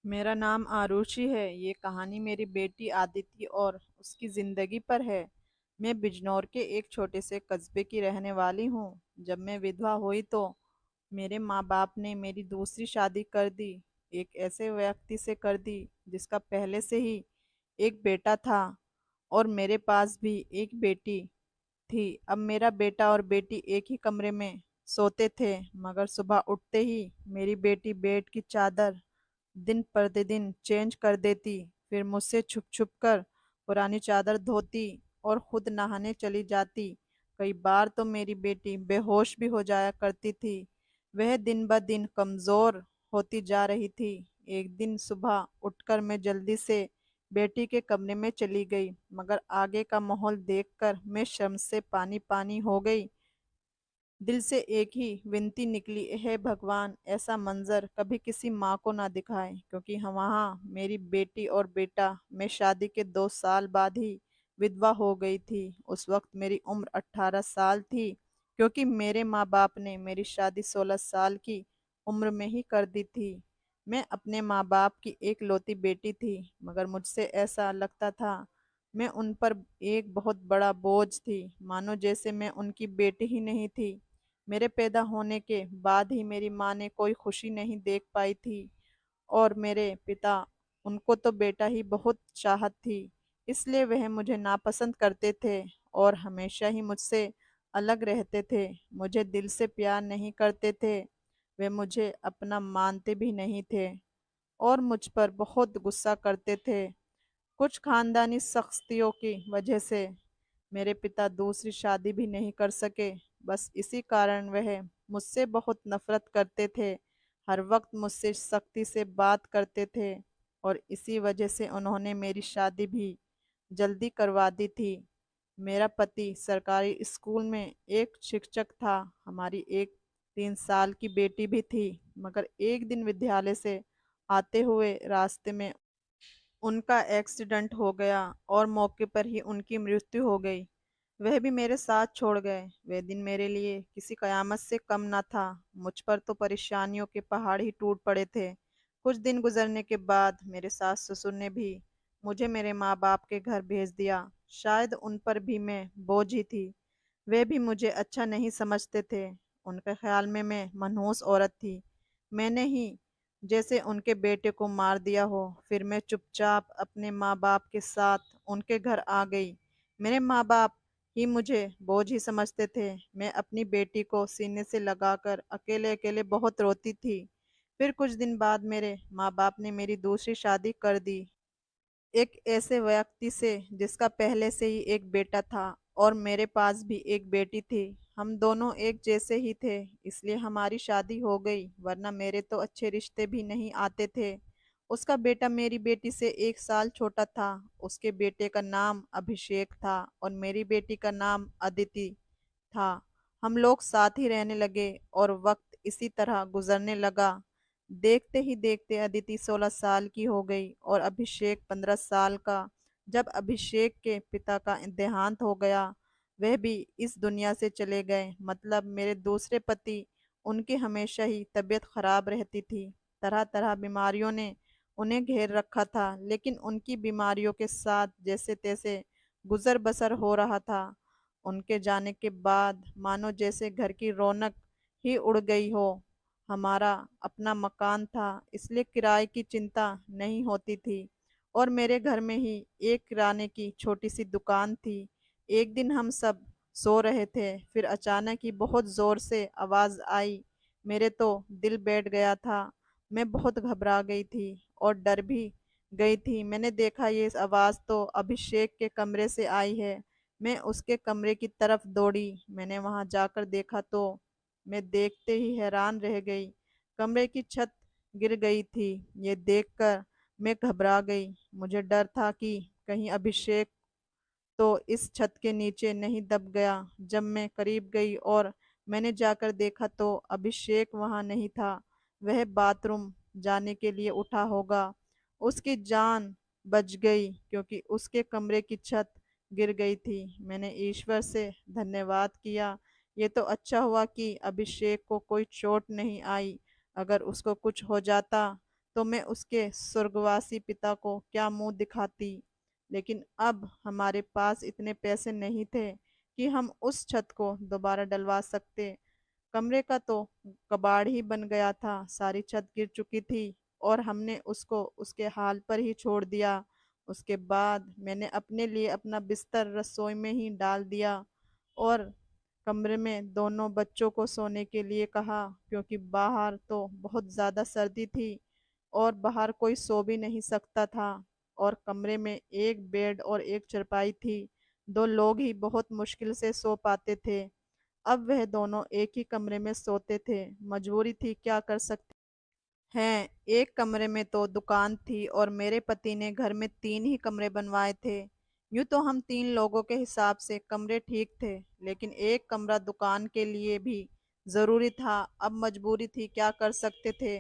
मेरा नाम आरुषि है। ये कहानी मेरी बेटी आदिति और उसकी ज़िंदगी पर है। मैं बिजनौर के एक छोटे से कस्बे की रहने वाली हूँ। जब मैं विधवा हुई तो मेरे माँ बाप ने मेरी दूसरी शादी कर दी। एक ऐसे व्यक्ति से कर दी जिसका पहले से ही एक बेटा था और मेरे पास भी एक बेटी थी। अब मेरा बेटा और बेटी एक ही कमरे में सोते थे, मगर सुबह उठते ही मेरी बेटी बेड की चादर दिन प्रतिदिन चेंज कर देती, फिर मुझसे छुप छुप कर पुरानी चादर धोती और खुद नहाने चली जाती। कई बार तो मेरी बेटी बेहोश भी हो जाया करती थी। वह दिन ब दिन कमजोर होती जा रही थी। एक दिन सुबह उठकर मैं जल्दी से बेटी के कमरे में चली गई, मगर आगे का माहौल देखकर मैं शर्म से पानी पानी हो गई। दिल से एक ही विनती निकली, हे भगवान, ऐसा मंजर कभी किसी माँ को ना दिखाए, क्योंकि हम वहाँ मेरी बेटी और बेटा मैं शादी के 2 साल बाद ही विधवा हो गई थी। उस वक्त मेरी उम्र 18 साल थी, क्योंकि मेरे माँ बाप ने मेरी शादी 16 साल की उम्र में ही कर दी थी। मैं अपने माँ बाप की एक लौती बेटी थी, मगर मुझसे ऐसा लगता था मैं उन पर एक बहुत बड़ा बोझ थी, मानो जैसे मैं उनकी बेटी ही नहीं थी। मेरे पैदा होने के बाद ही मेरी माँ ने कोई खुशी नहीं देख पाई थी, और मेरे पिता, उनको तो बेटा ही बहुत चाहत थी, इसलिए वह मुझे नापसंद करते थे और हमेशा ही मुझसे अलग रहते थे। मुझे दिल से प्यार नहीं करते थे। वे मुझे अपना मानते भी नहीं थे और मुझ पर बहुत गुस्सा करते थे। कुछ खानदानी सख्तियों की वजह से मेरे पिता दूसरी शादी भी नहीं कर सके। बस इसी कारण वह मुझसे बहुत नफरत करते थे, हर वक्त मुझसे सख्ती से बात करते थे, और इसी वजह से उन्होंने मेरी शादी भी जल्दी करवा दी थी। मेरा पति सरकारी स्कूल में एक शिक्षक था। हमारी एक 3 साल की बेटी भी थी, मगर एक दिन विद्यालय से आते हुए रास्ते में उनका एक्सीडेंट हो गया और मौके पर ही उनकी मृत्यु हो गई। वह भी मेरे साथ छोड़ गए। वह दिन मेरे लिए किसी कयामत से कम न था। मुझ पर तो परेशानियों के पहाड़ ही टूट पड़े थे। कुछ दिन गुजरने के बाद मेरे सास ससुर ने भी मुझे मेरे माँ बाप के घर भेज दिया। शायद उन पर भी मैं बोझ ही थी। वे भी मुझे अच्छा नहीं समझते थे। उनके ख्याल में मैं मनहूस औरत थी। मैंने ही जैसे उनके बेटे को मार दिया हो। फिर मैं चुपचाप अपने माँ बाप के साथ उनके घर आ गई। मेरे माँ बाप ही मुझे बोझ ही समझते थे। मैं अपनी बेटी को सीने से लगाकर अकेले अकेले बहुत रोती थी। फिर कुछ दिन बाद मेरे माँ बाप ने मेरी दूसरी शादी कर दी, एक ऐसे व्यक्ति से जिसका पहले से ही एक बेटा था और मेरे पास भी एक बेटी थी। हम दोनों एक जैसे ही थे, इसलिए हमारी शादी हो गई, वरना मेरे तो अच्छे रिश्ते भी नहीं आते थे। उसका बेटा मेरी बेटी से 1 साल छोटा था। उसके बेटे का नाम अभिषेक था और मेरी बेटी का नाम अदिति था। हम लोग साथ ही रहने लगे और वक्त इसी तरह गुजरने लगा। देखते ही देखते अदिति 16 साल की हो गई और अभिषेक 15 साल का। जब अभिषेक के पिता का देहांत हो गया, वह भी इस दुनिया से चले गए। मतलब मेरे दूसरे पति, उनकी हमेशा ही तबीयत खराब रहती थी। तरह तरह बीमारियों ने उन्हें घेर रखा था, लेकिन उनकी बीमारियों के साथ जैसे तैसे गुजर बसर हो रहा था। उनके जाने के बाद मानो जैसे घर की रौनक ही उड़ गई हो। हमारा अपना मकान था, इसलिए किराए की चिंता नहीं होती थी, और मेरे घर में ही एक किराने की छोटी सी दुकान थी। एक दिन हम सब सो रहे थे, फिर अचानक ही बहुत जोर से आवाज आई। मेरे तो दिल बैठ गया था। मैं बहुत घबरा गई थी और डर भी गई थी। मैंने देखा ये आवाज तो अभिषेक के कमरे से आई है। मैं उसके कमरे की तरफ दौड़ी। मैंने वहां जाकर देखा तो मैं देखते ही हैरान रह गई। कमरे की छत गिर गई थी। ये देखकर मैं घबरा गई। मुझे डर था कि कहीं अभिषेक तो इस छत के नीचे नहीं दब गया। जब मैं करीब गई और मैंने जाकर देखा तो अभिषेक वहां नहीं था। वह बाथरूम जाने के लिए उठा होगा। उसकी जान बच गई, क्योंकि उसके कमरे की छत गिर गई थी। मैंने ईश्वर से धन्यवाद किया। ये तो अच्छा हुआ कि अभिषेक को कोई चोट नहीं आई। अगर उसको कुछ हो जाता तो मैं उसके स्वर्गवासी पिता को क्या मुंह दिखाती। लेकिन अब हमारे पास इतने पैसे नहीं थे कि हम उस छत को दोबारा डलवा सकते। कमरे का तो कबाड़ ही बन गया था, सारी छत गिर चुकी थी और हमने उसको उसके हाल पर ही छोड़ दिया। उसके बाद मैंने अपने लिए अपना बिस्तर रसोई में ही डाल दिया और कमरे में दोनों बच्चों को सोने के लिए कहा, क्योंकि बाहर तो बहुत ज़्यादा सर्दी थी और बाहर कोई सो भी नहीं सकता था। और कमरे में एक बेड और एक चारपाई थी, दो लोग ही बहुत मुश्किल से सो पाते थे। अब वह दोनों एक ही कमरे में सोते थे, मजबूरी थी, क्या कर सकते हैं। एक कमरे में तो दुकान थी और मेरे पति ने घर में 3 ही कमरे बनवाए थे। यूं तो हम 3 लोगों के हिसाब से कमरे ठीक थे, लेकिन एक कमरा दुकान के लिए भी जरूरी था। अब मजबूरी थी, क्या कर सकते थे,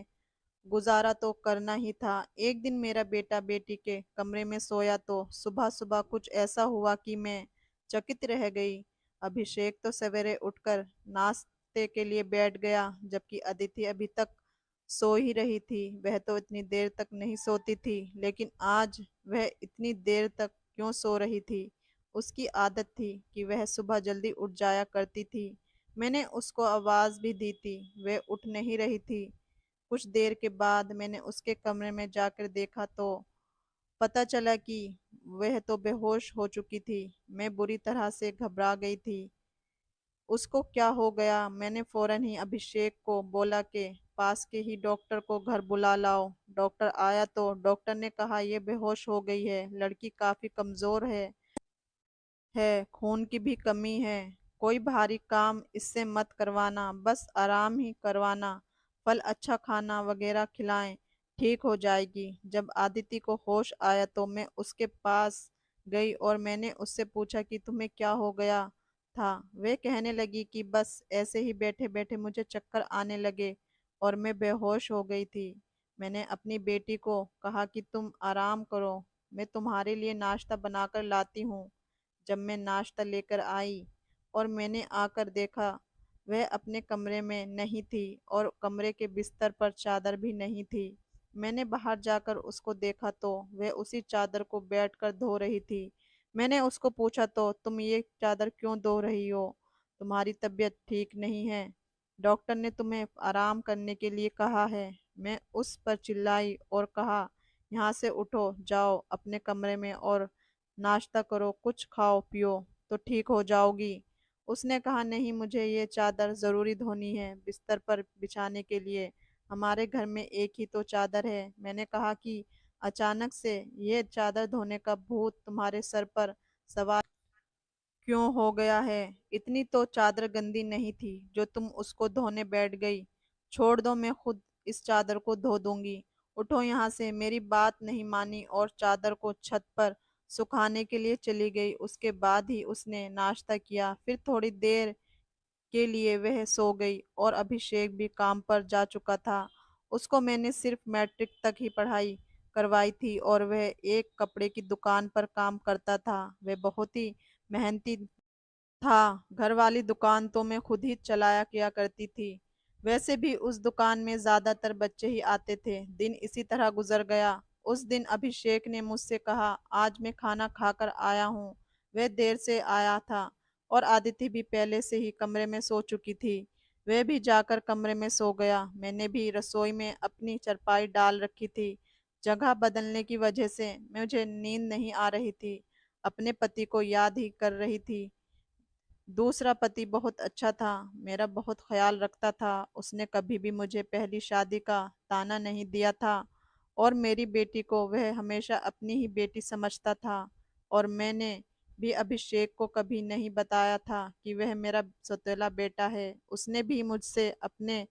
गुजारा तो करना ही था। एक दिन मेरा बेटा बेटी के कमरे में सोया तो सुबह सुबह कुछ ऐसा हुआ कि मैं चकित रह गई। अभिषेक तो सवेरे उठकर नाश्ते के लिए बैठ गया, जबकि अदिति अभी तक सो ही रही थी। वह तो इतनी देर तक नहीं सोती थी, लेकिन आज वह इतनी देर तक क्यों सो रही थी। उसकी आदत थी कि वह सुबह जल्दी उठ जाया करती थी। मैंने उसको आवाज भी दी थी, वह उठ नहीं रही थी। कुछ देर के बाद मैंने उसके कमरे में जाकर देखा तो पता चला कि वह तो बेहोश हो चुकी थी। मैं बुरी तरह से घबरा गई थी। उसको क्या हो गया, मैंने फौरन ही अभिषेक को बोला कि पास के ही डॉक्टर को घर बुला लाओ। डॉक्टर आया तो डॉक्टर ने कहा यह बेहोश हो गई है, लड़की काफी कमजोर है, खून की भी कमी है। कोई भारी काम इससे मत करवाना, बस आराम ही करवाना, फल अच्छा खाना वगैरह खिलाएं, ठीक हो जाएगी। जब आदिति को होश आया तो मैं उसके पास गई और मैंने उससे पूछा कि तुम्हें क्या हो गया था। वे कहने लगी कि बस ऐसे ही बैठे बैठे मुझे चक्कर आने लगे और मैं बेहोश हो गई थी। मैंने अपनी बेटी को कहा कि तुम आराम करो, मैं तुम्हारे लिए नाश्ता बनाकर लाती हूँ। जब मैं नाश्ता लेकर आई और मैंने आकर देखा, वह अपने कमरे में नहीं थी और कमरे के बिस्तर पर चादर भी नहीं थी। मैंने बाहर जाकर उसको देखा तो वह उसी चादर को बैठकर धो रही थी। मैंने उसको पूछा तो तुम ये चादर क्यों धो रही हो, तुम्हारी तबीयत ठीक नहीं है, डॉक्टर ने तुम्हें आराम करने के लिए कहा है। मैं उस पर चिल्लाई और कहा, यहाँ से उठो, जाओ अपने कमरे में और नाश्ता करो, कुछ खाओ पियो तो ठीक हो जाओगी। उसने कहा, नहीं, मुझे ये चादर ज़रूरी धोनी है बिस्तर पर बिछाने के लिए, हमारे घर में एक ही तो चादर है। मैंने कहा कि अचानक से ये चादर धोने का भूत तुम्हारे सर पर सवार क्यों हो गया है। इतनी तो चादर गंदी नहीं थी जो तुम उसको धोने बैठ गई। छोड़ दो, मैं खुद इस चादर को धो दूंगी। उठो यहाँ से। मेरी बात नहीं मानी और चादर को छत पर सुखाने के लिए चली गई। उसके बाद ही उसने नाश्ता किया, फिर थोड़ी देर के लिए वह सो गई और अभिषेक भी काम पर जा चुका था। उसको मैंने सिर्फ मैट्रिक तक ही पढ़ाई करवाई थी और वह एक कपड़े की दुकान पर काम करता था। वह बहुत ही मेहनती था। घर वाली दुकान तो मैं खुद ही चलाया किया करती थी। वैसे भी उस दुकान में ज्यादातर बच्चे ही आते थे। दिन इसी तरह गुजर गया। उस दिन अभिषेक ने मुझसे कहा, आज मैं खाना खाकर आया हूँ। वह देर से आया था और आदिति भी पहले से ही कमरे में सो चुकी थी। वह भी जाकर कमरे में सो गया। मैंने भी रसोई में अपनी चारपाई डाल रखी थी। जगह बदलने की वजह से मुझे नींद नहीं आ रही थी। अपने पति को याद ही कर रही थी। दूसरा पति बहुत अच्छा था, मेरा बहुत ख्याल रखता था। उसने कभी भी मुझे पहली शादी का ताना नहीं दिया था और मेरी बेटी को वह हमेशा अपनी ही बेटी समझता था। और मैंने भी अभिषेक को कभी नहीं बताया था कि वह मेरा सौतेला बेटा है। उसने भी मुझसे अपने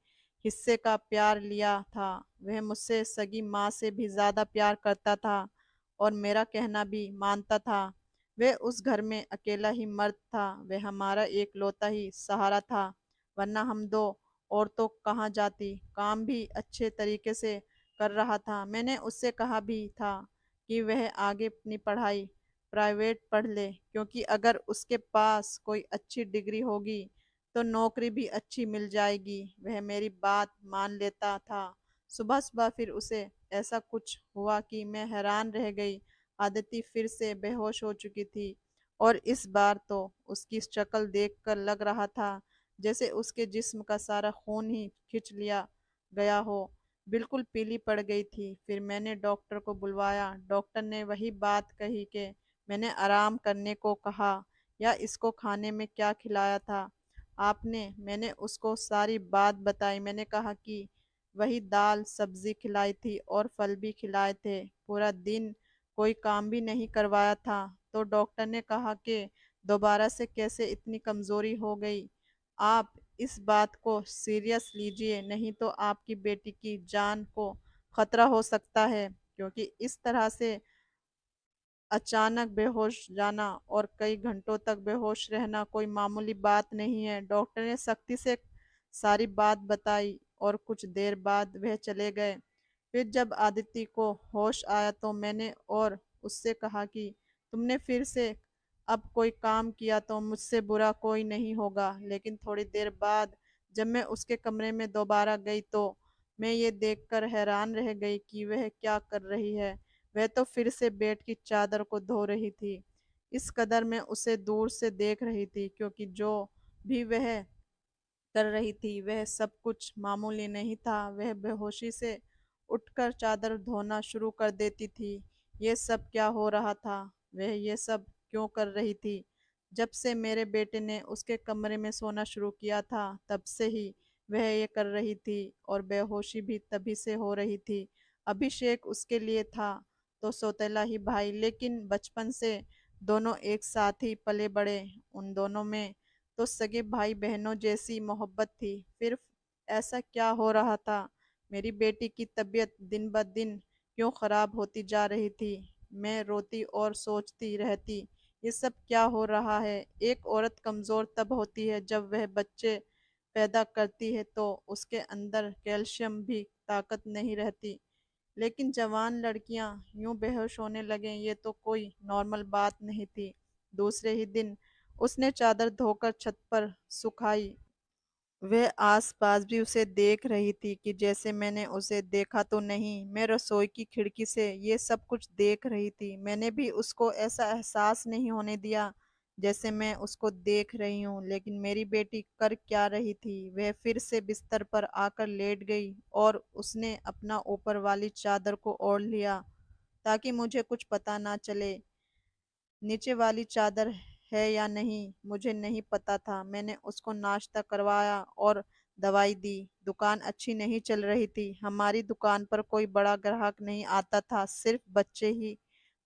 हिस्से का प्यार लिया था। वह मुझसे सगी माँ से भी ज़्यादा प्यार करता था और मेरा कहना भी मानता था। वह उस घर में अकेला ही मर्द था, वह हमारा एक लौता ही सहारा था, वरना हम दो और तो कहाँ जाती। काम भी अच्छे तरीके से कर रहा था। मैंने उससे कहा भी था कि वह आगे अपनी पढ़ाई प्राइवेट पढ़ ले, क्योंकि अगर उसके पास कोई अच्छी डिग्री होगी तो नौकरी भी अच्छी मिल जाएगी। वह मेरी बात मान लेता था। सुबह सुबह फिर उसे ऐसा कुछ हुआ कि मैं हैरान रह गई। आदिति फिर से बेहोश हो चुकी थी और इस बार तो उसकी शक्ल देखकर लग रहा था जैसे उसके जिस्म का सारा खून ही खींच लिया गया हो। बिल्कुल पीली पड़ गई थी। फिर मैंने डॉक्टर को बुलवाया। डॉक्टर ने वही बात कही कि मैंने आराम करने को कहा या इसको खाने में क्या खिलाया था आपने। मैंने उसको सारी बात बताई। मैंने कहा कि वही दाल सब्जी खिलाई थी और फल भी खिलाए थे। पूरा दिन कोई काम भी नहीं करवाया था। तो डॉक्टर ने कहा कि दोबारा से कैसे इतनी कमजोरी हो गई। आप इस बात को सीरियस लीजिए, नहीं तो आपकी बेटी की जान को खतरा हो सकता है, क्योंकि इस तरह से अचानक बेहोश जाना और कई घंटों तक बेहोश रहना कोई मामूली बात नहीं है। डॉक्टर ने सख्ती से सारी बात बताई और कुछ देर बाद वह चले गए। फिर जब आदित्य को होश आया तो मैंने और उससे कहा कि तुमने फिर से अब कोई काम किया तो मुझसे बुरा कोई नहीं होगा। लेकिन थोड़ी देर बाद जब मैं उसके कमरे में दोबारा गई तो मैं ये देखकर हैरान रह गई कि वह क्या कर रही है। वह तो फिर से बेड की चादर को धो रही थी। इस कदर मैं उसे दूर से देख रही थी क्योंकि जो भी वह कर रही थी वह सब कुछ मामूली नहीं था। वह बेहोशी से उठकर चादर धोना शुरू कर देती थी। ये सब क्या हो रहा था? वह ये सब क्यों कर रही थी? जब से मेरे बेटे ने उसके कमरे में सोना शुरू किया था तब से ही वह ये कर रही थी और बेहोशी भी तभी से हो रही थी। अभिषेक उसके लिए था तो सौतेला ही भाई, लेकिन बचपन से दोनों एक साथ ही पले बड़े। उन दोनों में तो सगे भाई बहनों जैसी मोहब्बत थी। फिर ऐसा क्या हो रहा था? मेरी बेटी की तबीयत दिन ब दिन क्यों खराब होती जा रही थी? मैं रोती और सोचती रहती, ये सब क्या हो रहा है? एक औरत कमज़ोर तब होती है जब वह बच्चे पैदा करती है तो उसके अंदर कैल्शियम भी ताकत नहीं रहती। लेकिन जवान लड़कियां यूं बेहोश होने लगें, ये तो कोई नॉर्मल बात नहीं थी। दूसरे ही दिन उसने चादर धोकर छत पर सुखाई। वह आस-पास भी उसे देख रही थी कि जैसे मैंने उसे देखा तो नहीं। मैं रसोई की खिड़की से ये सब कुछ देख रही थी। मैंने भी उसको ऐसा एहसास नहीं होने दिया जैसे मैं उसको देख रही हूँ। लेकिन मेरी बेटी कर क्या रही थी? वह फिर से बिस्तर पर आकर लेट गई और उसने अपना ऊपर वाली चादर को ओढ़ लिया ताकि मुझे कुछ पता ना चले नीचे वाली चादर है या नहीं। मुझे नहीं पता था। मैंने उसको नाश्ता करवाया और दवाई दी। दुकान अच्छी नहीं चल रही थी। हमारी दुकान पर कोई बड़ा ग्राहक नहीं आता था, सिर्फ बच्चे ही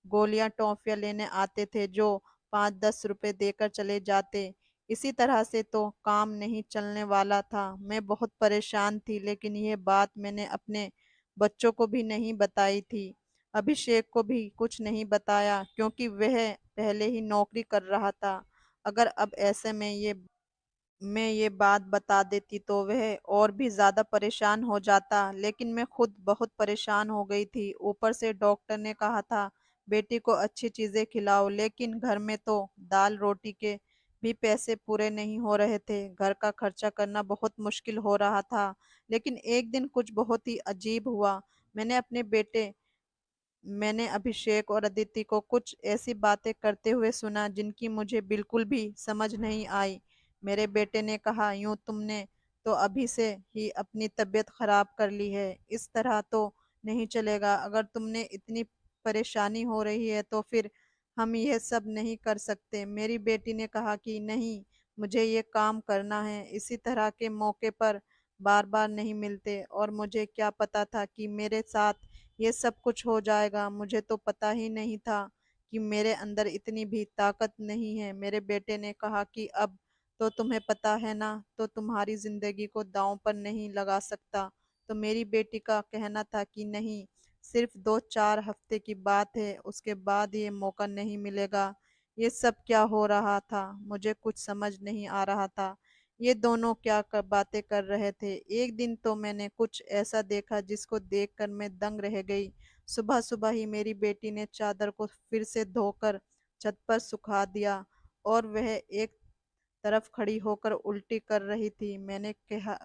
गोलियां टॉफियां लेने आते थे जो 5-10 रुपए देकर चले जाते। इसी तरह से तो काम नहीं चलने वाला था। मैं बहुत परेशान थी, लेकिन यह बात मैंने अपने बच्चों को भी नहीं बताई थी। अभिषेक को भी कुछ नहीं बताया क्योंकि वह पहले ही नौकरी कर रहा था। अगर अब ऐसे में ये बात बता देती तो वह और भी ज्यादा परेशान हो जाता। लेकिन मैं खुद बहुत परेशान हो गई थी। ऊपर से डॉक्टर ने कहा था बेटी को अच्छी चीजें खिलाओ, लेकिन घर में तो दाल रोटी के भी पैसे पूरे नहीं हो रहे थे। घर का खर्चा करना बहुत मुश्किल हो रहा था। लेकिन एक दिन कुछ बहुत ही अजीब हुआ। मैंने अपने बेटे मैंने अभिषेक और अदिति को कुछ ऐसी बातें करते हुए सुना जिनकी मुझे बिल्कुल भी समझ नहीं आई। मेरे बेटे ने कहा, यूं तुमने तो अभी से ही अपनी तबीयत खराब कर ली है। इस तरह तो नहीं चलेगा। अगर तुमने इतनी परेशानी हो रही है तो फिर हम यह सब नहीं कर सकते। मेरी बेटी ने कहा कि नहीं, मुझे ये काम करना है। इसी तरह के मौके पर बार बार नहीं मिलते और मुझे क्या पता था कि मेरे साथ ये सब कुछ हो जाएगा। मुझे तो पता ही नहीं था कि मेरे अंदर इतनी भी ताकत नहीं है। मेरे बेटे ने कहा कि अब तो तुम्हें पता है ना, तो तुम्हारी जिंदगी को दांव पर नहीं लगा सकता। तो मेरी बेटी का कहना था कि नहीं, सिर्फ 2-4 हफ्ते की बात है, उसके बाद ये मौका नहीं मिलेगा। ये सब क्या हो रहा था? मुझे कुछ समझ नहीं आ रहा था। ये दोनों बातें कर रहे थे। एक दिन तो मैंने कुछ ऐसा देखा जिसको देखकर मैं दंग रह गई। सुबह सुबह ही मेरी बेटी ने चादर को फिर से धोकर छत पर सुखा दिया और वह एक तरफ खड़ी होकर उल्टी कर रही थी। मैंने कहा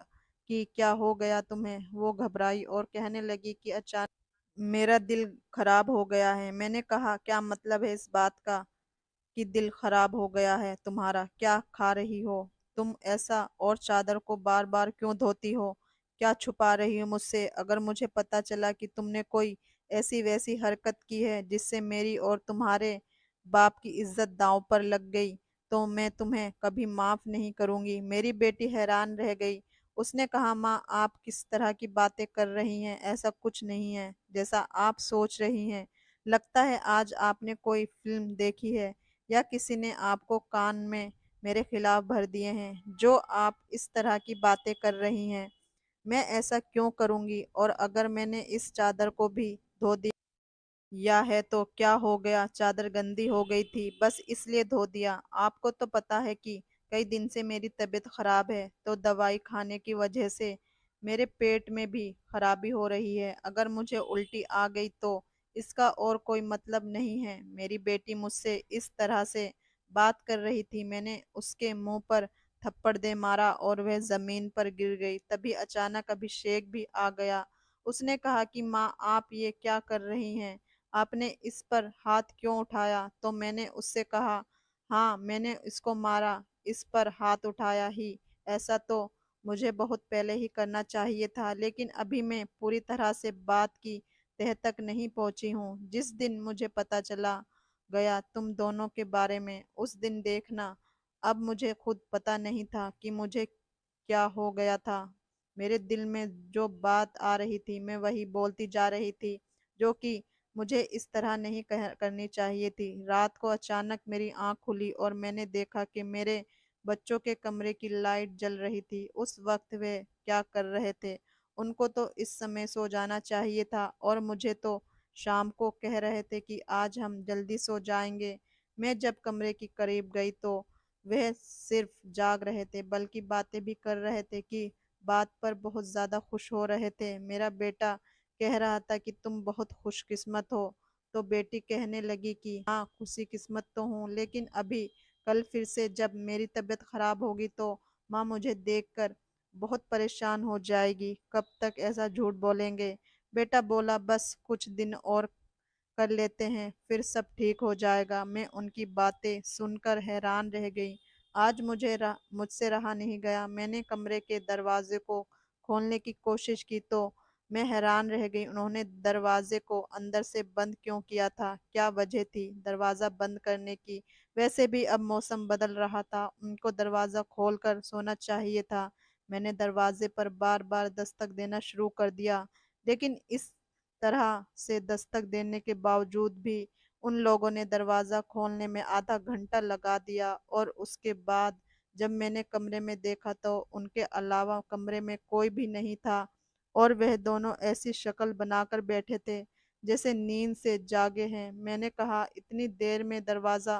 कि क्या हो गया तुम्हें। वो घबराई और कहने लगी कि अचानक मेरा दिल खराब हो गया है। मैंने कहा, क्या मतलब है इस बात का कि दिल खराब हो गया है तुम्हारा? क्या खा रही हो तुम ऐसा, और चादर को बार बार क्यों धोती हो? क्या छुपा रही हो मुझसे? अगर मुझे पता चला कि तुमने कोई ऐसी वैसी हरकत की है जिससे मेरी और तुम्हारे बाप की इज्जत दांव पर लग गई, तो मैं तुम्हें कभी माफ नहीं करूंगी। मेरी बेटी हैरान रह गई। उसने कहा, माँ, आप किस तरह की बातें कर रही हैं? ऐसा कुछ नहीं है जैसा आप सोच रही हैं। लगता है आज आपने कोई फिल्म देखी है, या किसी ने आपको कान में मेरे खिलाफ भर दिए हैं, जो आप इस तरह की बातें कर रही हैं। मैं ऐसा क्यों करूंगी? और अगर मैंने इस चादर को भी धो दिया या है तो क्या हो गया? चादर गंदी हो गई थी, बस इसलिए धो दिया। आपको तो पता है कि कई दिन से मेरी तबीयत खराब है, तो दवाई खाने की वजह से मेरे पेट में भी खराबी हो रही है। अगर मुझे उल्टी आ गई तो इसका और कोई मतलब नहीं है। मेरी बेटी मुझसे इस तरह से बात कर रही थी, मैंने उसके मुंह पर थप्पड़ दे मारा और वह जमीन पर गिर गई। तभी अचानक अभिषेक भी आ गया। उसने कहा कि माँ, आप ये क्या कर रही हैं? आपने इस पर हाथ क्यों उठाया? तो मैंने उससे कहा, हाँ, मैंने इसको मारा, इस पर हाथ उठाया ही। ऐसा तो मुझे बहुत पहले ही करना चाहिए था, लेकिन अभी मैं पूरी तरह से बात की तह तक नहीं पहुंची हूँ। जिस दिन मुझे पता चला गया तुम दोनों के बारे में, उस दिन देखना। अब मुझे खुद पता नहीं था कि मुझे क्या हो गया था। मेरे दिल में जो बात आ रही थी मैं वही बोलती जा रही थी, जो कि मुझे इस तरह नहीं करनी चाहिए थी। रात को अचानक मेरी आंख खुली और मैंने देखा कि मेरे बच्चों के कमरे की लाइट जल रही थी। उस वक्त वे क्या कर रहे थे? उनको तो इस समय सो जाना चाहिए था, और मुझे तो शाम को कह रहे थे कि आज हम जल्दी सो जाएंगे। मैं जब कमरे के करीब गई तो वह सिर्फ जाग रहे थे, बल्कि बातें भी कर रहे थे, कि बात पर बहुत ज्यादा खुश हो रहे थे। मेरा बेटा कह रहा था कि तुम बहुत खुशकिस्मत हो। तो बेटी कहने लगी कि हाँ, खुशी किस्मत तो हूँ, लेकिन अभी कल फिर से जब मेरी तबीयत खराब होगी तो माँ मुझे देखकर बहुत परेशान हो जाएगी। कब तक ऐसा झूठ बोलेंगे? बेटा बोला, बस कुछ दिन और कर लेते हैं, फिर सब ठीक हो जाएगा। मैं उनकी बातें सुनकर हैरान रह गई। आज मुझसे रहा नहीं गया। मैंने कमरे के दरवाजे को खोलने की कोशिश की तो मैं हैरान रह गई। उन्होंने दरवाजे को अंदर से बंद क्यों किया था? क्या वजह थी दरवाजा बंद करने की? वैसे भी अब मौसम बदल रहा था, उनको दरवाजा खोलकर सोना चाहिए था। मैंने दरवाजे पर बार बार दस्तक देना शुरू कर दिया, लेकिन इस तरह से दस्तक देने के बावजूद भी उन लोगों ने दरवाजा खोलने में आधा घंटा लगा दिया। और उसके बाद जब मैंने कमरे में देखा तो उनके अलावा कमरे में कोई भी नहीं था, और वह दोनों ऐसी शक्ल बनाकर बैठे थे जैसे नींद से जागे हैं। मैंने कहा, इतनी देर में दरवाजा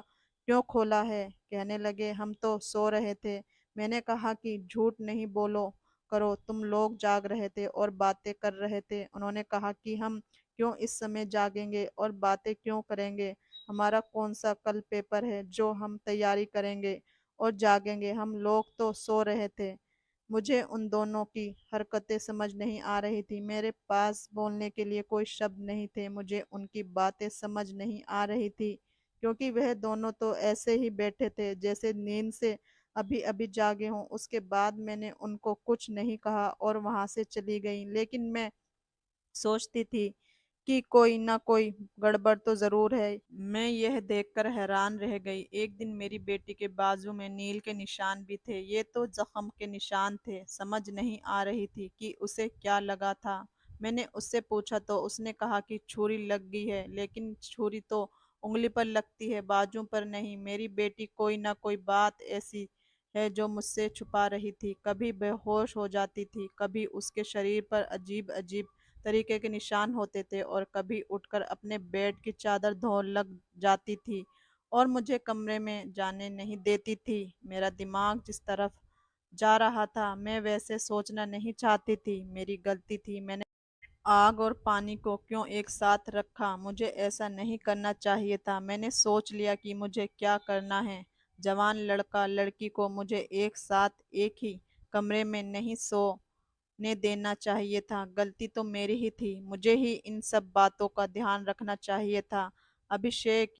क्यों खोला है? कहने लगे, हम तो सो रहे थे। मैंने कहा कि झूठ नहीं बोलो करो, तुम लोग जाग रहे थे और बातें कर रहे थे। उन्होंने कहा कि हम क्यों इस समय जागेंगे और बातें क्यों करेंगे? हमारा कौन सा कल पेपर है जो हम तैयारी करेंगे और जागेंगे? हम लोग तो सो रहे थे। मुझे उन दोनों की हरकतें समझ नहीं आ रही थी। मेरे पास बोलने के लिए कोई शब्द नहीं थे। मुझे उनकी बातें समझ नहीं आ रही थी, क्योंकि वह दोनों तो ऐसे ही बैठे थे जैसे नींद से अभी अभी जागे हों। उसके बाद मैंने उनको कुछ नहीं कहा और वहां से चली गई। लेकिन मैं सोचती थी कि कोई ना कोई गड़बड़ तो जरूर है। मैं यह देखकर हैरान रह गई। एक दिन मेरी बेटी के बाजू में नील के निशान भी थे। ये तो जख्म के निशान थे। समझ नहीं आ रही थी कि उसे क्या लगा था। मैंने उससे पूछा तो उसने कहा कि छुरी लग गई है, लेकिन छुरी तो उंगली पर लगती है, बाजू पर नहीं। मेरी बेटी कोई ना कोई बात ऐसी है जो मुझसे छुपा रही थी। कभी बेहोश हो जाती थी, कभी उसके शरीर पर अजीब अजीब तरीके के निशान होते थे, और कभी उठकर अपने बेड की चादर धो लग जाती थी और मुझे कमरे में जाने नहीं देती थी। मेरा दिमाग जिस तरफ जा रहा था मैं वैसे सोचना नहीं चाहती थी। मेरी गलती थी। मैंने आग और पानी को क्यों एक साथ रखा? मुझे ऐसा नहीं करना चाहिए था। मैंने सोच लिया कि मुझे क्या करना है। जवान लड़का लड़की को मुझे एक साथ एक ही कमरे में नहीं सो ने देना चाहिए था। गलती तो मेरी ही थी, मुझे ही इन सब बातों का ध्यान रखना चाहिए था। अभिषेक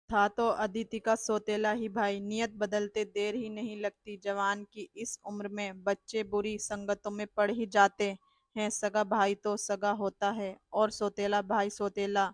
था तो अदिति का सौतेला ही भाई। नियत बदलते देर ही नहीं लगती। जवान की इस उम्र में बच्चे बुरी संगतों में पड़ ही जाते हैं। सगा भाई तो सगा होता है और सौतेला भाई सौतेला।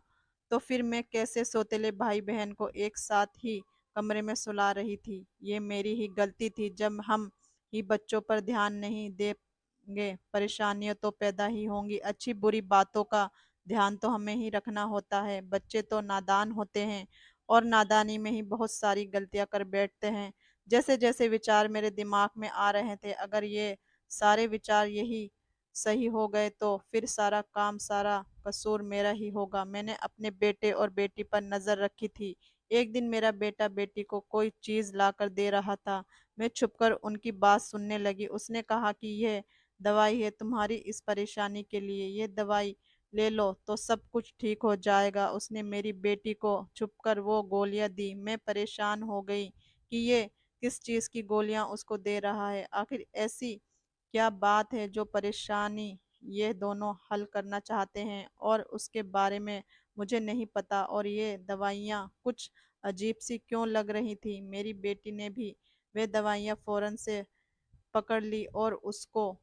तो फिर मैं कैसे सौतेले भाई बहन को एक साथ ही कमरे में सुला रही थी? ये मेरी ही गलती थी। जब हम ही बच्चों पर ध्यान नहीं देंगे, परेशानियां तो पैदा ही होंगी। अच्छी बुरी बातों का ध्यान तो हमें ही रखना होता है। बच्चे तो नादान होते हैं और नादानी में ही बहुत सारी गलतियां कर बैठते हैं। जैसे जैसे विचार मेरे दिमाग में आ रहे थे, अगर ये सारे विचार यही सही हो गए तो फिर सारा काम, सारा कसूर मेरा ही होगा। मैंने अपने बेटे और बेटी पर नजर रखी थी। एक दिन मेरा बेटा बेटी को कोई चीज ला कर दे रहा था। मैं छुपकर उनकी बात सुनने लगी। उसने कहा कि यह दवाई है तुम्हारी इस परेशानी के लिए, ये दवाई ले लो तो सब कुछ ठीक हो जाएगा। उसने मेरी बेटी को छुपकर वो गोलियां दी। मैं परेशान हो गई कि ये किस चीज की गोलियां उसको दे रहा है। आखिर ऐसी क्या बात है जो परेशानी ये दोनों हल करना चाहते हैं और उसके बारे में मुझे नहीं पता। और ये दवाइयाँ कुछ अजीब सी क्यों लग रही थी? मेरी बेटी ने भी वे दवाइयाँ फौरन से पकड़ ली और उसको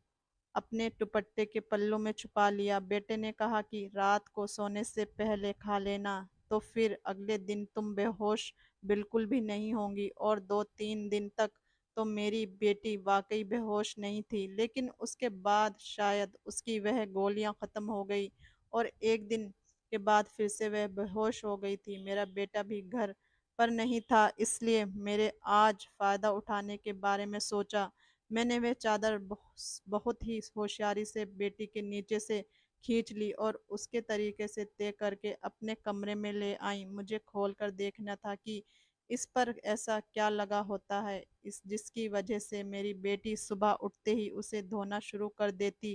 अपने दुपट्टे के पल्लू में छुपा लिया। बेटे ने कहा कि रात को सोने से पहले खा लेना, तो फिर अगले दिन तुम बेहोश बिल्कुल भी नहीं होंगी। और 2-3 दिन तक तो मेरी बेटी वाकई बेहोश नहीं थी, लेकिन उसके बाद शायद उसकी वह गोलियां खत्म हो गई और एक दिन के बाद फिर से वह बेहोश हो गई थी। मेरा बेटा भी घर पर नहीं था, इसलिए मेरे आज फायदा उठाने के बारे में सोचा। मैंने वह चादर बहुत ही होशियारी से बेटी के नीचे से खींच ली और उसके तरीके से तय करके अपने कमरे में ले आई। मुझे खोलकर देखना था कि इस पर ऐसा क्या लगा होता है इस जिसकी वजह से मेरी बेटी सुबह उठते ही उसे धोना शुरू कर देती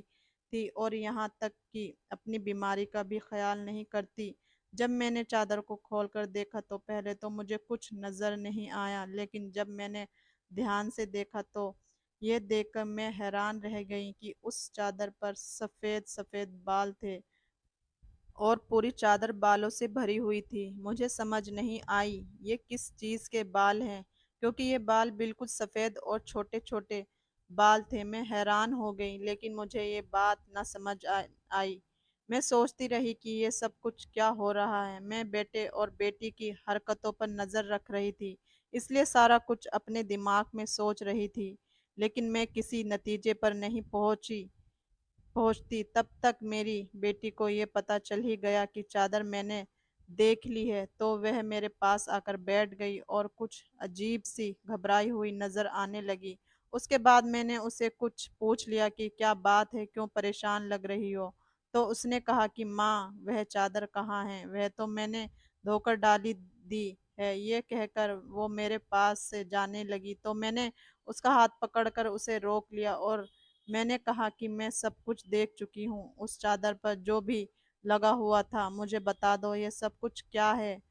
थी और यहाँ तक कि अपनी बीमारी का भी ख्याल नहीं करती। जब मैंने चादर को खोलकर देखा तो पहले तो मुझे कुछ नजर नहीं आया, लेकिन जब मैंने ध्यान से देखा तो ये देखकर मैं हैरान रह गई कि उस चादर पर सफेद सफेद बाल थे और पूरी चादर बालों से भरी हुई थी। मुझे समझ नहीं आई ये किस चीज के बाल हैं, क्योंकि ये बाल बिल्कुल सफेद और छोटे छोटे बाल थे। मैं हैरान हो गई, लेकिन मुझे ये बात न समझ आई। मैं सोचती रही कि ये सब कुछ क्या हो रहा है। मैं बेटे और बेटी की हरकतों पर नजर रख रही थी, इसलिए सारा कुछ अपने दिमाग में सोच रही थी, लेकिन मैं किसी नतीजे पर नहीं पहुंचती। तब तक मेरी बेटी को ये पता चल ही गया कि चादर मैंने देख ली है, तो वह मेरे पास आकर बैठ गई और कुछ अजीब सी घबराई हुई नजर आने लगी। उसके बाद मैंने उसे कुछ पूछ लिया कि क्या बात है, क्यों परेशान लग रही हो? तो उसने कहा कि माँ, वह चादर कहाँ है? वह तो मैंने धोकर डाली दी है। ये कहकर वो मेरे पास से जाने लगी तो मैंने उसका हाथ पकड़कर उसे रोक लिया और मैंने कहा कि मैं सब कुछ देख चुकी हूँ। उस चादर पर जो भी लगा हुआ था, मुझे बता दो ये सब कुछ क्या है?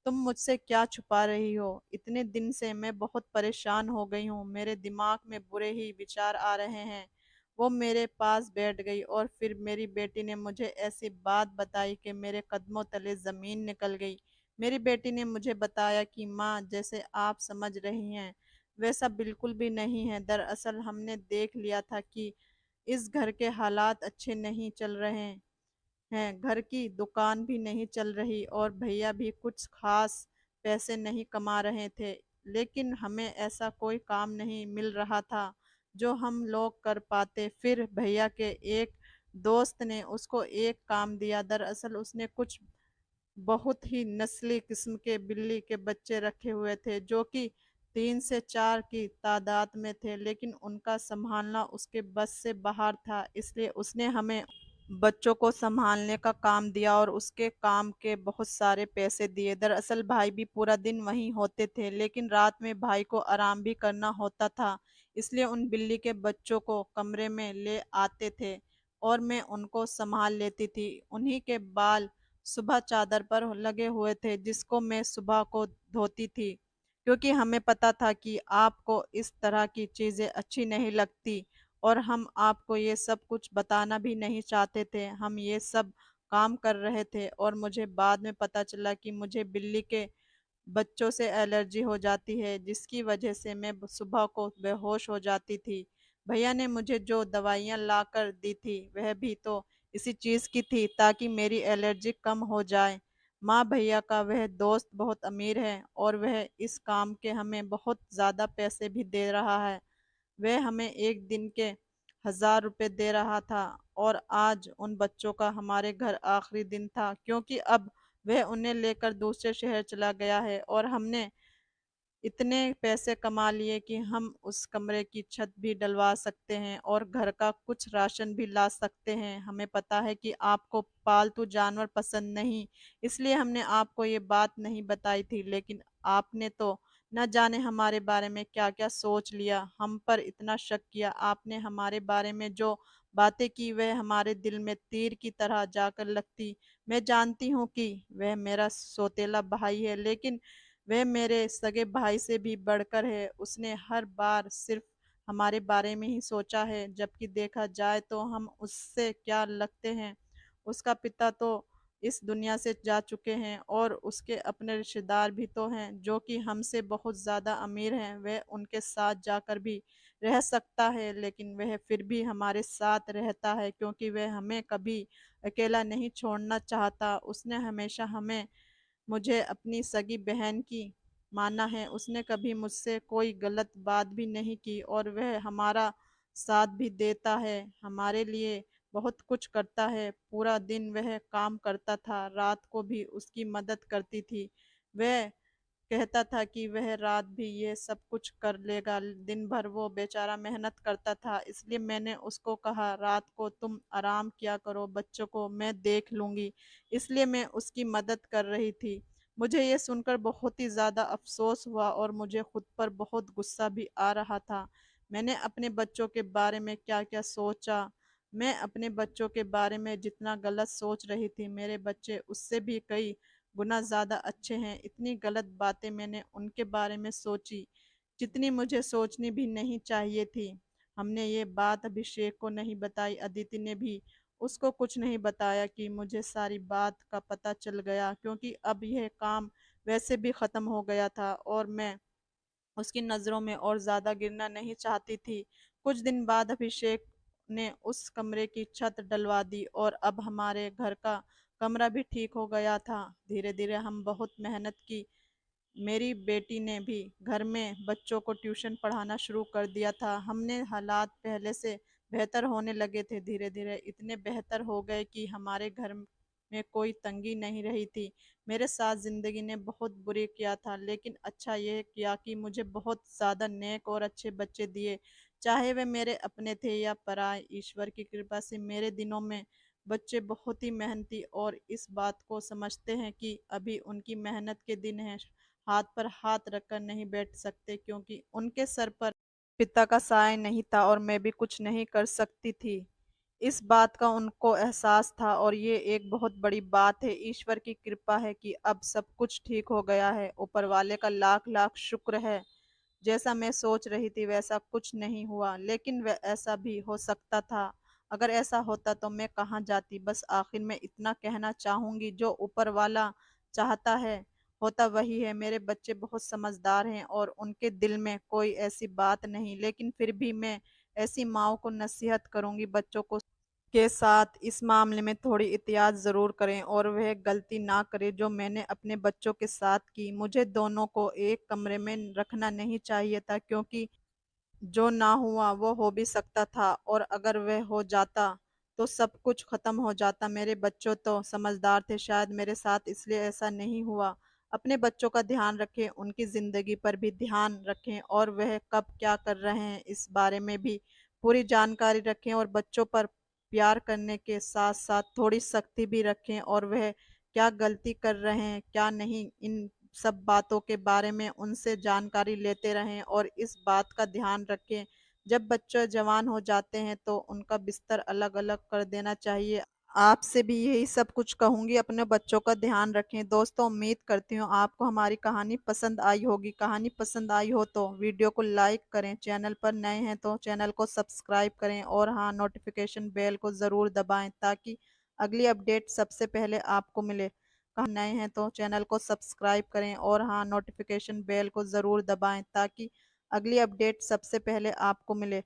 तुम मुझसे क्या छुपा रही हो? इतने दिन से मैं बहुत परेशान हो गई हूँ, मेरे दिमाग में बुरे ही विचार आ रहे हैं। वो मेरे पास बैठ गई और फिर मेरी बेटी ने मुझे ऐसी बात बताई कि मेरे कदमों तले जमीन निकल गई। मेरी बेटी ने मुझे बताया कि माँ, जैसे आप समझ रही हैं वैसा बिल्कुल भी नहीं है। दरअसल हमने देख लिया था कि इस घर के हालात अच्छे नहीं चल रहे हैं। घर की दुकान भी नहीं चल रही और भैया भी कुछ खास पैसे नहीं कमा रहे थे। लेकिन हमें ऐसा कोई काम नहीं मिल रहा था जो हम लोग कर पाते। फिर भैया के एक दोस्त ने उसको एक काम दिया। दरअसल उसने कुछ बहुत ही नस्ली किस्म के बिल्ली के बच्चे रखे हुए थे, जो कि 3 से 4 की तादाद में थे, लेकिन उनका संभालना उसके बस से बाहर था। इसलिए उसने हमें बच्चों को संभालने का काम दिया और उसके काम के बहुत सारे पैसे दिए। दरअसल भाई भी पूरा दिन वहीं होते थे, लेकिन रात में भाई को आराम भी करना होता था, इसलिए उन बिल्ली के बच्चों को कमरे में ले आते थे और मैं उनको संभाल लेती थी। उन्हीं के बाल सुबह चादर पर लगे हुए थे, जिसको मैं सुबह को धोती थी, क्योंकि हमें पता था कि आपको इस तरह की चीजें अच्छी नहीं लगती और हम आपको ये सब कुछ बताना भी नहीं चाहते थे। हम ये सब काम कर रहे थे और मुझे बाद में पता चला कि मुझे बिल्ली के बच्चों से एलर्जी हो जाती है, जिसकी वजह से मैं सुबह को बेहोश हो जाती थी। भैया ने मुझे जो दवाइयाँ ला कर दी थी वह भी तो इसी चीज़ की थी, ताकि मेरी एलर्जी कम हो जाए। माँ भैया का वह दोस्त बहुत अमीर है और वह इस काम के हमें बहुत ज़्यादा पैसे भी दे रहा है। वह हमें एक दिन के 1000 रुपये दे रहा था और आज उन बच्चों का हमारे घर आखिरी दिन था, क्योंकि अब वह उन्हें लेकर दूसरे शहर चला गया है और हमने इतने पैसे कमा लिए कि हम उस कमरे की छत भी डलवा सकते हैं और घर का कुछ राशन भी ला सकते हैं। हमें पता है कि आपको पालतू जानवर पसंद नहीं, इसलिए हमने आपको ये बात नहीं बताई थी, लेकिन आपने तो न जाने हमारे बारे में क्या क्या सोच लिया, हम पर इतना शक किया। आपने हमारे बारे में जो बातें की वह हमारे दिल में तीर की तरह जाकर लगती। मैं जानती हूँ कि वह मेरा सौतेला भाई है, लेकिन वह मेरे सगे भाई से भी बढ़कर है। उसने हर बार सिर्फ हमारे बारे में ही सोचा है, जबकि देखा जाए तो हम उससे क्या लगते हैं। उसका पिता तो इस दुनिया से जा चुके हैं और उसके अपने रिश्तेदार भी तो हैं जो कि हमसे बहुत ज़्यादा अमीर हैं। वह उनके साथ जाकर भी रह सकता है, लेकिन वह फिर भी हमारे साथ रहता है क्योंकि वह हमें कभी अकेला नहीं छोड़ना चाहता। उसने हमेशा हमें मुझे अपनी सगी बहन की माना है। उसने कभी मुझसे कोई गलत बात भी नहीं की और वह हमारा साथ भी देता है, हमारे लिए बहुत कुछ करता है। पूरा दिन वह काम करता था, रात को भी उसकी मदद करती थी। वह कहता था कि वह रात भी ये सब कुछ कर लेगा, दिन भर वो बेचारा मेहनत करता था। इसलिए मैंने उसको कहा, रात को तुम आराम किया करो, बच्चों को मैं देख लूंगी। इसलिए मैं उसकी मदद कर रही थी। मुझे ये सुनकर बहुत ही ज़्यादा अफसोस हुआ और मुझे खुद पर बहुत गुस्सा भी आ रहा था। मैंने अपने बच्चों के बारे में क्या क्या सोचा। मैं अपने बच्चों के बारे में जितना गलत सोच रही थी, मेरे बच्चे उससे भी कई गुना ज़्यादा अच्छे हैं। इतनी गलत बातें मैंने उनके बारे में सोची जितनी मुझे सोचनी भी नहीं चाहिए थी। हमने ये बात अभिषेक को नहीं बताई, अदिति ने भी उसको कुछ नहीं बताया कि मुझे सारी बात का पता चल गया, क्योंकि अब यह काम वैसे भी ख़त्म हो गया था और मैं उसकी नज़रों में और ज़्यादा गिरना नहीं चाहती थी। कुछ दिन बाद अभिषेक ने उस कमरे की छत डलवा दी और अब हमारे घर का कमरा भी ठीक हो गया था। धीरे धीरे हम बहुत मेहनत की। मेरी बेटी ने भी घर में बच्चों को ट्यूशन पढ़ाना शुरू कर दिया था। हमने हालात पहले से बेहतर होने लगे थे, धीरे धीरे इतने बेहतर हो गए कि हमारे घर में कोई तंगी नहीं रही थी। मेरे साथ ज़िंदगी ने बहुत बुरी किया था, लेकिन अच्छा यह किया कि मुझे बहुत ज़्यादा नेक और अच्छे बच्चे दिए, चाहे वे मेरे अपने थे या पराए। ईश्वर की कृपा से मेरे दिनों में बच्चे बहुत ही मेहनती और इस बात को समझते हैं कि अभी उनकी मेहनत के दिन हैं। हाथ पर हाथ रखकर नहीं बैठ सकते, क्योंकि उनके सर पर पिता का साया नहीं था और मैं भी कुछ नहीं कर सकती थी। इस बात का उनको एहसास था और ये एक बहुत बड़ी बात है। ईश्वर की कृपा है कि अब सब कुछ ठीक हो गया है। ऊपर वाले का लाख लाख शुक्र है। जैसा मैं सोच रही थी वैसा कुछ नहीं हुआ, लेकिन वह ऐसा भी हो सकता था। अगर ऐसा होता तो मैं कहाँ जाती। बस आखिर में इतना कहना चाहूंगी, जो ऊपर वाला चाहता है होता वही है। मेरे बच्चे बहुत समझदार हैं और उनके दिल में कोई ऐसी बात नहीं, लेकिन फिर भी मैं ऐसी माँ को नसीहत करूंगी, बच्चों को के साथ इस मामले में थोड़ी एहतियात ज़रूर करें और वह गलती ना करें जो मैंने अपने बच्चों के साथ की। मुझे दोनों को एक कमरे में रखना नहीं चाहिए था, क्योंकि जो ना हुआ वो हो भी सकता था और अगर वह हो जाता तो सब कुछ खत्म हो जाता। मेरे बच्चों तो समझदार थे, शायद मेरे साथ इसलिए ऐसा नहीं हुआ। अपने बच्चों का ध्यान रखें, उनकी जिंदगी पर भी ध्यान रखें और वह कब क्या कर रहे हैं इस बारे में भी पूरी जानकारी रखें और बच्चों पर प्यार करने के साथ साथ थोड़ी सख्ती भी रखें और वह क्या गलती कर रहे हैं क्या नहीं, इन सब बातों के बारे में उनसे जानकारी लेते रहें और इस बात का ध्यान रखें, जब बच्चे जवान हो जाते हैं तो उनका बिस्तर अलग अलग कर देना चाहिए। आपसे भी यही सब कुछ कहूंगी, अपने बच्चों का ध्यान रखें। दोस्तों, उम्मीद करती हूँ आपको हमारी कहानी पसंद आई होगी। कहानी पसंद आई हो तो वीडियो को लाइक करें, चैनल पर नए हैं तो चैनल को सब्सक्राइब करें और हाँ, नोटिफिकेशन बेल को ज़रूर दबाएं ताकि अगली अपडेट सबसे पहले आपको मिले। नए हैं तो चैनल को सब्सक्राइब करें और हाँ, नोटिफिकेशन बेल को ज़रूर दबाएं ताकि अगली अपडेट सबसे पहले आपको मिले।